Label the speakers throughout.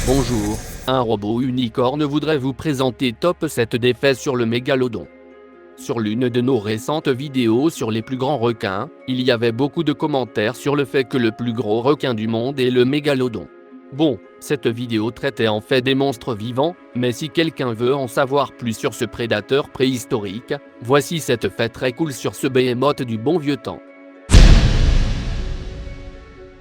Speaker 1: Bonjour, un robot unicorne voudrait vous présenter top 7 des faits sur le mégalodon. Sur l'une de nos récentes vidéos sur les plus grands requins, il y avait beaucoup de commentaires sur le fait que le plus gros requin du monde est le mégalodon. Bon, cette vidéo traitait en fait des monstres vivants, mais si quelqu'un veut en savoir plus sur ce prédateur préhistorique, voici cette fait très cool sur ce behemoth du bon vieux temps.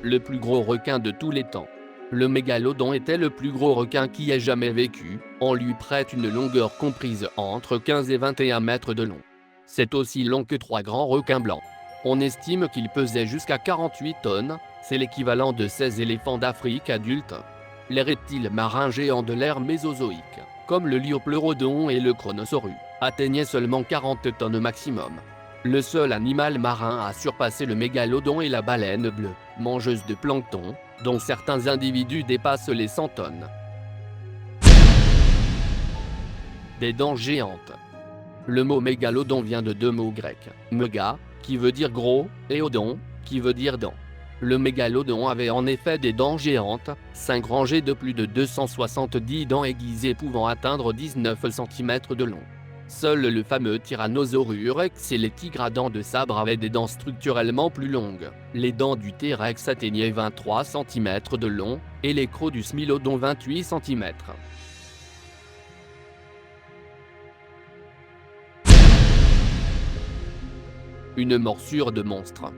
Speaker 1: Le plus gros requin de tous les temps. Le mégalodon était le plus gros requin qui ait jamais vécu, on lui prête une longueur comprise entre 15 et 21 mètres de long. C'est aussi long que 3 grands requins blancs. On estime qu'il pesait jusqu'à 48 tonnes, c'est l'équivalent de 16 éléphants d'Afrique adultes. Les reptiles marins géants de l'ère mésozoïque, comme le liopleurodon et le chronosaurus, atteignaient seulement 40 tonnes maximum. Le seul animal marin à surpasser le mégalodon est la baleine bleue, mangeuse de plancton, dont certains individus dépassent les 100 tonnes. Des dents géantes. Le mot mégalodon vient de 2 mots grecs, mega, qui veut dire gros, et odon, qui veut dire dent. Le mégalodon avait en effet des dents géantes, 5 rangées de plus de 270 dents aiguisées pouvant atteindre 19 cm de long. Seul le fameux Tyrannosaurus Rex et les tigres à dents de sabre avaient des dents structurellement plus longues. Les dents du T-Rex atteignaient 23 cm de long, et les crocs du Smilodon 28 cm. Une morsure de monstre.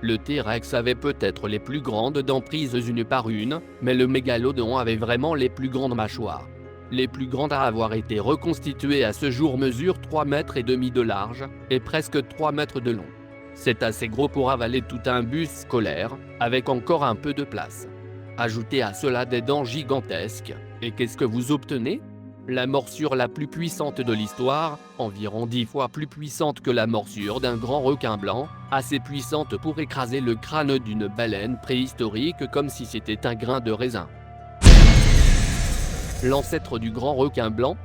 Speaker 1: Le T-Rex avait peut-être les plus grandes dents prises une par une, mais le mégalodon avait vraiment les plus grandes mâchoires. Les plus grandes à avoir été reconstituées à ce jour mesurent 3,5 mètres de large, et presque 3 mètres de long. C'est assez gros pour avaler tout un bus scolaire, avec encore un peu de place. Ajoutez à cela des dents gigantesques, et qu'est-ce que vous obtenez? La morsure la plus puissante de l'histoire, environ 10 fois plus puissante que la morsure d'un grand requin blanc, assez puissante pour écraser le crâne d'une baleine préhistorique comme si c'était un grain de raisin. L'ancêtre du grand requin blanc?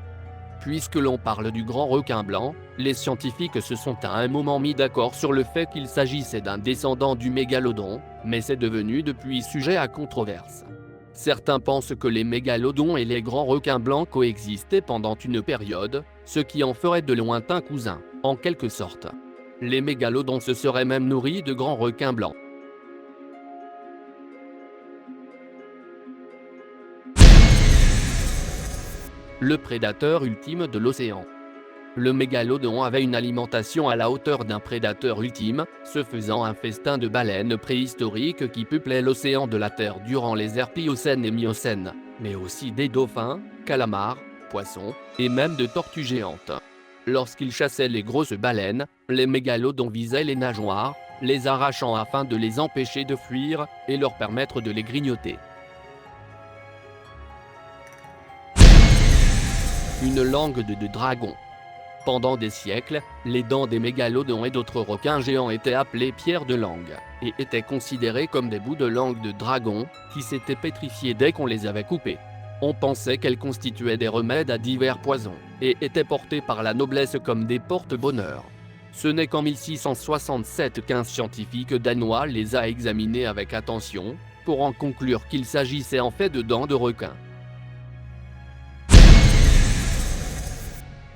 Speaker 1: Puisque l'on parle du grand requin blanc, les scientifiques se sont à un moment mis d'accord sur le fait qu'il s'agissait d'un descendant du mégalodon, mais c'est devenu depuis sujet à controverse. Certains pensent que les mégalodons et les grands requins blancs coexistaient pendant une période, ce qui en ferait de lointains cousins, en quelque sorte. Les mégalodons se seraient même nourris de grands requins blancs. Le prédateur ultime de l'océan. Le mégalodon avait une alimentation à la hauteur d'un prédateur ultime, se faisant un festin de baleines préhistoriques qui peuplaient l'océan de la Terre durant les ères Pliocène et Miocène, mais aussi des dauphins, calamars, poissons, et même de tortues géantes. Lorsqu'ils chassaient les grosses baleines, les mégalodons visaient les nageoires, les arrachant afin de les empêcher de fuir et leur permettre de les grignoter. Une langue de dragon. Pendant des siècles, les dents des mégalodons et d'autres requins géants étaient appelées pierres de langue, et étaient considérées comme des bouts de langue de dragon, qui s'étaient pétrifiés dès qu'on les avait coupées. On pensait qu'elles constituaient des remèdes à divers poisons, et étaient portées par la noblesse comme des porte-bonheur. Ce n'est qu'en 1667 qu'un scientifique danois les a examinées avec attention, pour en conclure qu'il s'agissait en fait de dents de requin.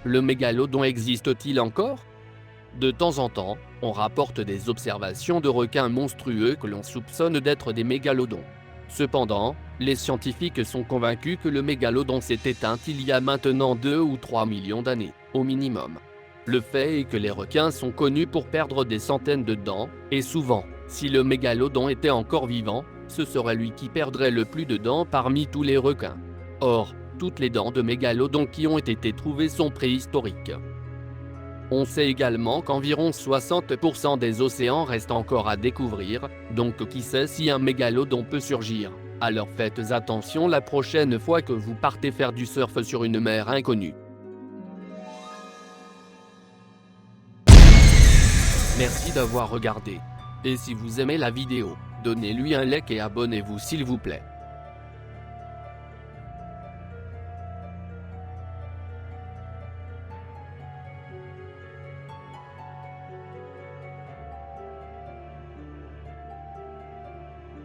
Speaker 1: Le mégalodon existe-t-il encore? De temps en temps, on rapporte des observations de requins monstrueux que l'on soupçonne d'être des mégalodons. Cependant, les scientifiques sont convaincus que le mégalodon s'est éteint il y a maintenant 2 ou 3 millions d'années, au minimum. Le fait est que les requins sont connus pour perdre des centaines de dents, et souvent, si le mégalodon était encore vivant, ce serait lui qui perdrait le plus de dents parmi tous les requins. Or, toutes les dents de mégalodon qui ont été trouvées sont préhistoriques. On sait également qu'environ 60% des océans restent encore à découvrir, donc qui sait si un mégalodon peut surgir. Alors faites attention la prochaine fois que vous partez faire du surf sur une mer inconnue. Merci d'avoir regardé. Et si vous aimez la vidéo, donnez-lui un like et abonnez-vous s'il vous plaît.